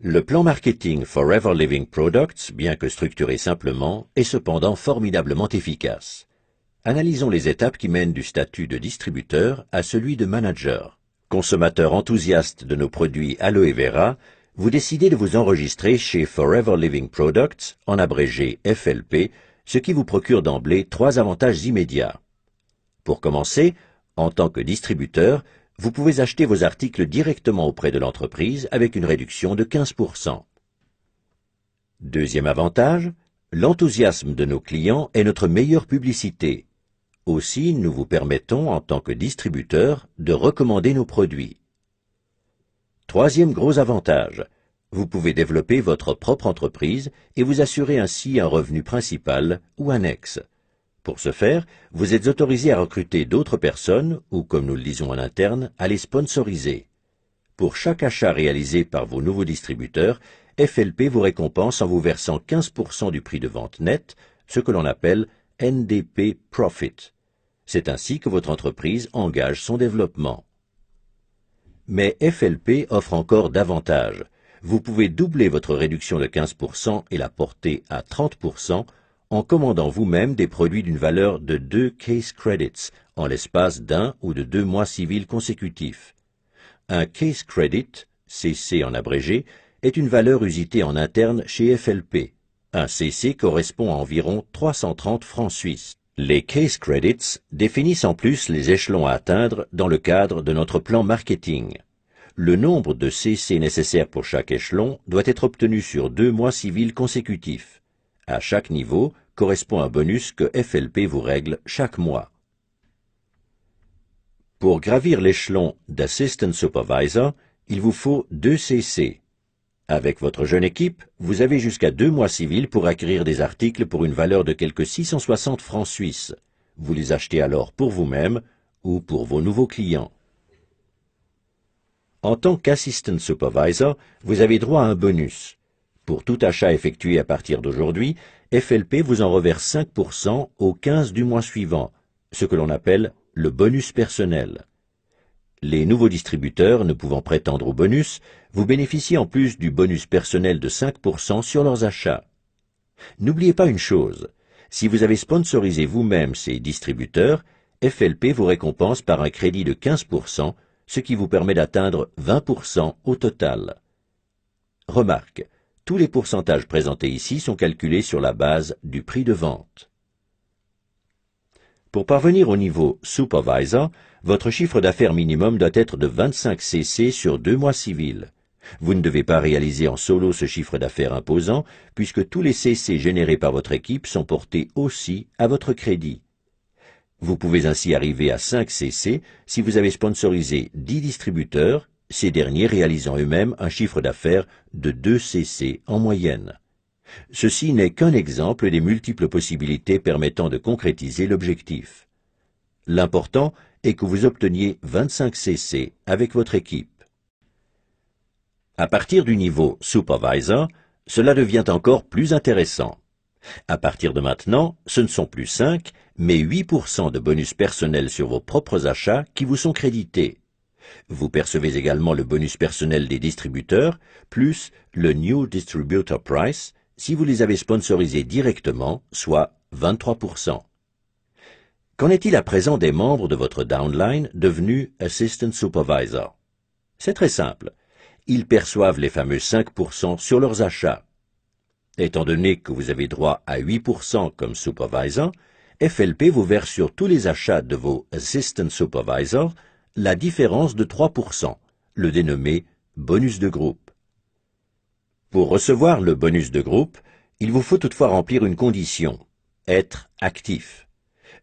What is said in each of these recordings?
Le plan marketing Forever Living Products, bien que structuré simplement, est cependant formidablement efficace. Analysons les étapes qui mènent du statut de distributeur à celui de manager. Consommateur enthousiaste de nos produits Aloe Vera, vous décidez de vous enregistrer chez Forever Living Products, en abrégé FLP, ce qui vous procure d'emblée 3 avantages immédiats. Pour commencer, en tant que distributeur, vous pouvez acheter vos articles directement auprès de l'entreprise avec une réduction de 15%. Deuxième avantage, l'enthousiasme de nos clients est notre meilleure publicité. Aussi, nous vous permettons, en tant que distributeur, de recommander nos produits. Troisième gros avantage, vous pouvez développer votre propre entreprise et vous assurer ainsi un revenu principal ou annexe. Pour ce faire, vous êtes autorisé à recruter d'autres personnes ou, comme nous le disons en interne, à les sponsoriser. Pour chaque achat réalisé par vos nouveaux distributeurs, FLP vous récompense en vous versant 15% du prix de vente net, ce que l'on appelle NDP Profit. C'est ainsi que votre entreprise engage son développement. Mais FLP offre encore davantage. Vous pouvez doubler votre réduction de 15% et la porter à 30% en commandant vous-même des produits d'une valeur de 2 case credits en l'espace d'1 ou de 2 mois civils consécutifs. Un case credit, CC en abrégé, est une valeur usitée en interne chez FLP. Un CC correspond à environ 330 francs suisses. Les case credits définissent en plus les échelons à atteindre dans le cadre de notre plan marketing. Le nombre de CC nécessaires pour chaque échelon doit être obtenu sur 2 mois civils consécutifs. À chaque niveau correspond un bonus que FLP vous règle chaque mois. Pour gravir l'échelon d'Assistant Supervisor, il vous faut 2 CC. Avec votre jeune équipe, vous avez jusqu'à 2 mois civils pour acquérir des articles pour une valeur de quelque 660 francs suisses. Vous les achetez alors pour vous-même ou pour vos nouveaux clients. En tant qu'Assistant Supervisor, vous avez droit à un bonus. Pour tout achat effectué à partir d'aujourd'hui, FLP vous en reverse 5% au 15 du mois suivant, ce que l'on appelle le bonus personnel. Les nouveaux distributeurs ne pouvant prétendre au bonus, vous bénéficiez en plus du bonus personnel de 5% sur leurs achats. N'oubliez pas une chose, si vous avez sponsorisé vous-même ces distributeurs, FLP vous récompense par un crédit de 15%, ce qui vous permet d'atteindre 20% au total. Remarque, tous les pourcentages présentés ici sont calculés sur la base du prix de vente. Pour parvenir au niveau Supervisor, votre chiffre d'affaires minimum doit être de 25 CC sur 2 mois civils. Vous ne devez pas réaliser en solo ce chiffre d'affaires imposant, puisque tous les CC générés par votre équipe sont portés aussi à votre crédit. Vous pouvez ainsi arriver à 5 CC si vous avez sponsorisé 10 distributeurs, ces derniers réalisant eux-mêmes un chiffre d'affaires de 2 CC en moyenne. Ceci n'est qu'un exemple des multiples possibilités permettant de concrétiser l'objectif. L'important est que vous obteniez 25 CC avec votre équipe. À partir du niveau Supervisor, cela devient encore plus intéressant. À partir de maintenant, ce ne sont plus 5, mais 8% de bonus personnel sur vos propres achats qui vous sont crédités. Vous percevez également le bonus personnel des distributeurs, plus le New Distributor Price, si vous les avez sponsorisés directement, soit 23%. Qu'en est-il à présent des membres de votre downline devenus Assistant Supervisor? C'est très simple. Ils perçoivent les fameux 5% sur leurs achats. Étant donné que vous avez droit à 8% comme Supervisor, FLP vous verse sur tous les achats de vos Assistant Supervisors la différence de 3%, le dénommé bonus de groupe. Pour recevoir le bonus de groupe, il vous faut toutefois remplir une condition, être actif.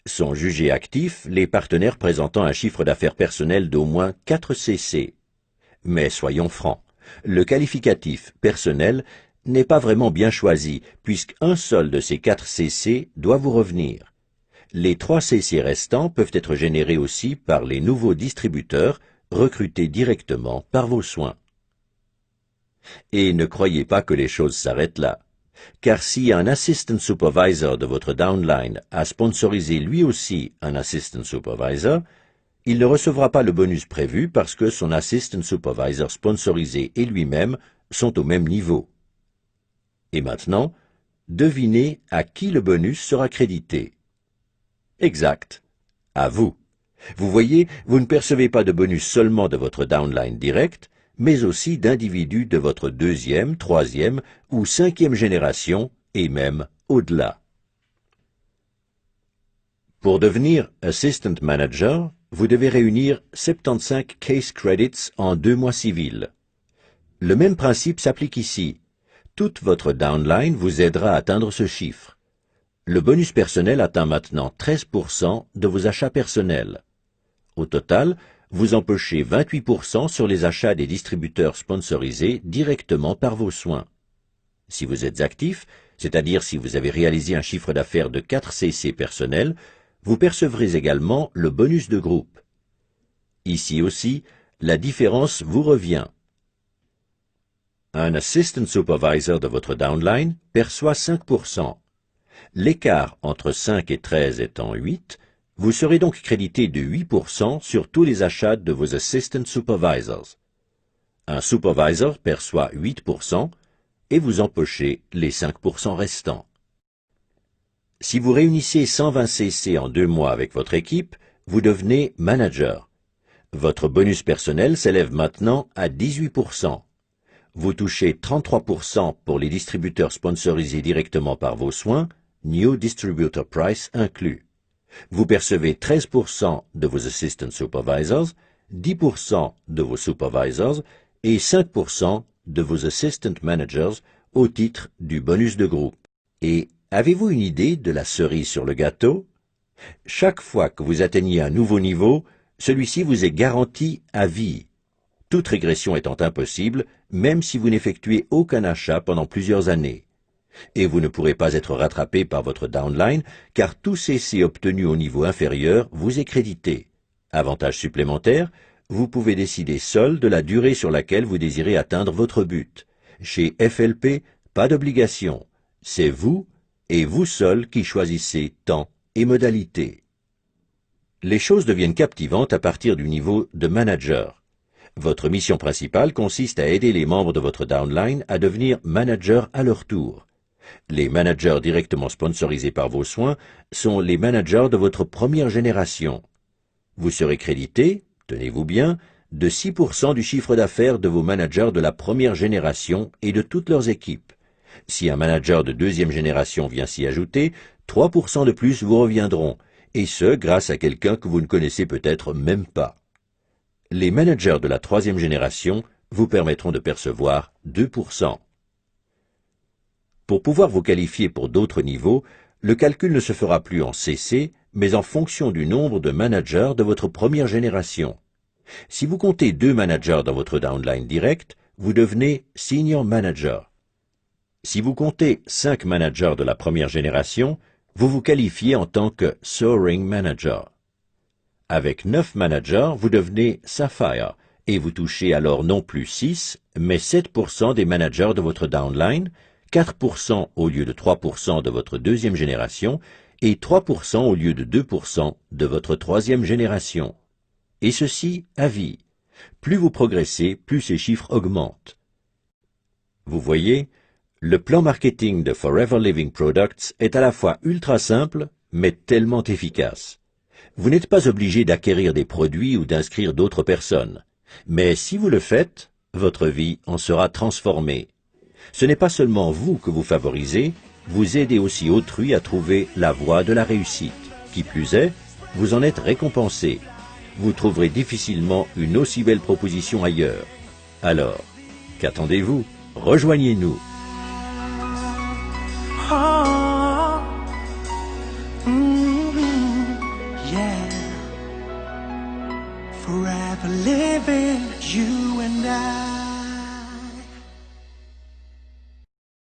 Sont jugés actifs les partenaires présentant un chiffre d'affaires personnel d'au moins 4 CC. Mais soyons francs, le qualificatif personnel n'est pas vraiment bien choisi, puisqu'un seul de ces 4 CC doit vous revenir. Les 3 CC restants peuvent être générés aussi par les nouveaux distributeurs recrutés directement par vos soins. Et ne croyez pas que les choses s'arrêtent là, car si un Assistant Supervisor de votre downline a sponsorisé lui aussi un Assistant Supervisor, il ne recevra pas le bonus prévu parce que son Assistant Supervisor sponsorisé et lui-même sont au même niveau. Et maintenant, devinez à qui le bonus sera crédité. Exact, à vous. Vous voyez, vous ne percevez pas de bonus seulement de votre downline direct, mais aussi d'individus de votre deuxième, troisième ou cinquième génération, et même au-delà. Pour devenir Assistant Manager, vous devez réunir 75 Case Credits en 2 mois civils. Le même principe s'applique ici. Toute votre downline vous aidera à atteindre ce chiffre. Le bonus personnel atteint maintenant 13% de vos achats personnels. Au total, vous empochez 28% sur les achats des distributeurs sponsorisés directement par vos soins. Si vous êtes actif, c'est-à-dire si vous avez réalisé un chiffre d'affaires de 4 CC personnels, vous percevrez également le bonus de groupe. Ici aussi, la différence vous revient. Un Assistant Supervisor de votre downline perçoit 5%. L'écart entre 5 et 13 étant 8, vous serez donc crédité de 8% sur tous les achats de vos Assistant Supervisors. Un Supervisor perçoit 8% et vous empochez les 5% restants. Si vous réunissez 120 CC en 2 mois avec votre équipe, vous devenez Manager. Votre bonus personnel s'élève maintenant à 18%. Vous touchez 33% pour les distributeurs sponsorisés directement par vos soins, New Distributor Price inclus. Vous percevez 13% de vos Assistant Supervisors, 10% de vos Supervisors et 5% de vos Assistant Managers au titre du bonus de groupe. Et avez-vous une idée de la cerise sur le gâteau? Chaque fois que vous atteignez un nouveau niveau, celui-ci vous est garanti à vie. Toute régression étant impossible, même si vous n'effectuez aucun achat pendant plusieurs années. Et vous ne pourrez pas être rattrapé par votre downline, car tout CC obtenu au niveau inférieur vous est crédité. Avantage supplémentaire, vous pouvez décider seul de la durée sur laquelle vous désirez atteindre votre but. Chez FLP, pas d'obligation. C'est vous, et vous seul, qui choisissez temps et modalités. Les choses deviennent captivantes à partir du niveau de manager. Votre mission principale consiste à aider les membres de votre downline à devenir managers à leur tour. Les managers directement sponsorisés par vos soins sont les managers de votre première génération. Vous serez crédité, tenez-vous bien, de 6% du chiffre d'affaires de vos managers de la première génération et de toutes leurs équipes. Si un manager de deuxième génération vient s'y ajouter, 3% de plus vous reviendront, et ce grâce à quelqu'un que vous ne connaissez peut-être même pas. Les managers de la troisième génération vous permettront de percevoir 2%. Pour pouvoir vous qualifier pour d'autres niveaux, le calcul ne se fera plus en CC, mais en fonction du nombre de managers de votre première génération. Si vous comptez 2 managers dans votre downline direct, vous devenez Senior Manager. Si vous comptez 5 managers de la première génération, vous vous qualifiez en tant que Soaring Manager. Avec 9 managers, vous devenez Sapphire, et vous touchez alors non plus 6, mais 7% des managers de votre downline, 4% au lieu de 3% de votre deuxième génération, et 3% au lieu de 2% de votre troisième génération. Et ceci à vie. Plus vous progressez, plus ces chiffres augmentent. Vous voyez, le plan marketing de Forever Living Products est à la fois ultra simple, mais tellement efficace. Vous n'êtes pas obligé d'acquérir des produits ou d'inscrire d'autres personnes. Mais si vous le faites, votre vie en sera transformée. Ce n'est pas seulement vous que vous favorisez, vous aidez aussi autrui à trouver la voie de la réussite. Qui plus est, vous en êtes récompensé. Vous trouverez difficilement une aussi belle proposition ailleurs. Alors, qu'attendez-vous? Rejoignez-nous. Oh, yeah. Forever living, you and I.